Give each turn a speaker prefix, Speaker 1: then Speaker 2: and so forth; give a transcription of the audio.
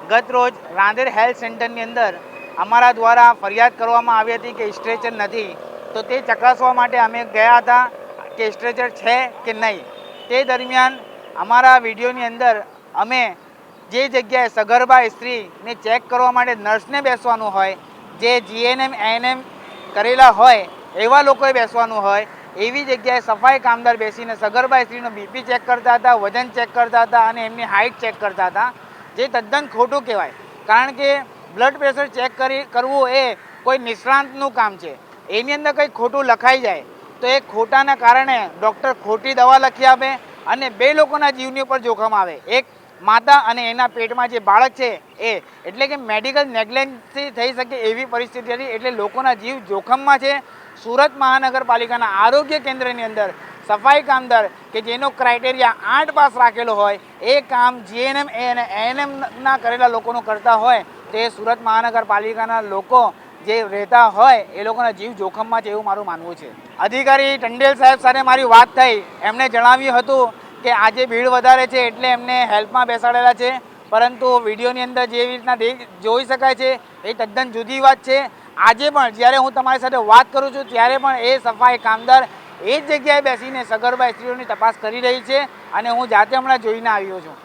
Speaker 1: ગત રોજ રાંદેર હેલ્થ સેન્ટરની અંદર અમારા દ્વારા ફરિયાદ કરવામાં આવી હતી કે સ્ટ્રેચર નથી, તો તે ચકાસવા માટે અમે ગયા હતા કે સ્ટ્રેચર છે કે નહીં. તે દરમિયાન અમારા વિડીયોની અંદર અમે જે જગ્યાએ સગર્ભા સ્ત્રીને ચેક કરવા માટે નર્સને બેસવાનું હોય, જે જીએનએમ એએનએમ કરેલા હોય એવા લોકોએ બેસવાનું હોય, એવી જગ્યાએ સફાઈ કામદાર બેસીને સગર્ભા સ્ત્રીનો બીપી ચેક કરતા હતા, વજન ચેક કરતા હતા અને એમની હાઇટ ચેક કરતા હતા, જે તદ્દન ખોટું કહેવાય. કારણ કે બ્લડ પ્રેશર ચેક કરવું એ કોઈ નિષ્ણાંતનું કામ છે. એની અંદર કંઈ ખોટું લખાઈ જાય તો એ ખોટાના કારણે ડૉક્ટર ખોટી દવા લખી આપે અને બે લોકોના જીવની ઉપર જોખમ આવે. એક માતા અને એના પેટમાં જે બાળક છે એ, એટલે કે મેડિકલ નેગ્લેન્સી થઈ શકે એવી પરિસ્થિતિ હતી. એટલે લોકોના જીવ જોખમમાં છે. સુરત મહાનગરપાલિકાના આરોગ્ય કેન્દ્રની અંદર સફાઈ કામદાર કે જેનો ક્રાઇટેરિયા 8 પાસ રાખેલો હોય, એ કામ જીએનએમ અને એએનએમના કરેલા લોકોનું કરતા હોય, તે સુરત મહાનગરપાલિકાના લોકો જે રહેતા હોય એ લોકોના જીવ જોખમમાં છે એવું મારું માનવું છે. અધિકારી ટંડેલ સાહેબ સાથે મારી વાત થઈ. એમણે જણાવ્યું હતું કે આજે ભીડ વધારે છે એટલે એમને હેલ્પમાં બેસાડેલા છે, પરંતુ વિડીયોની અંદર જેવી રીતના જોઈ શકાય છે એ તદ્દન જુદી વાત છે. આજે પણ જ્યારે હું તમારી સાથે વાત કરું છું ત્યારે પણ એ સફાઈ કામદાર એ જ જગ્યાએ બેસીને સગર્ભા સ્ત્રીઓની તપાસ કરી રહી છે અને હું જાતે હમણાં જોઈને આવ્યો છું.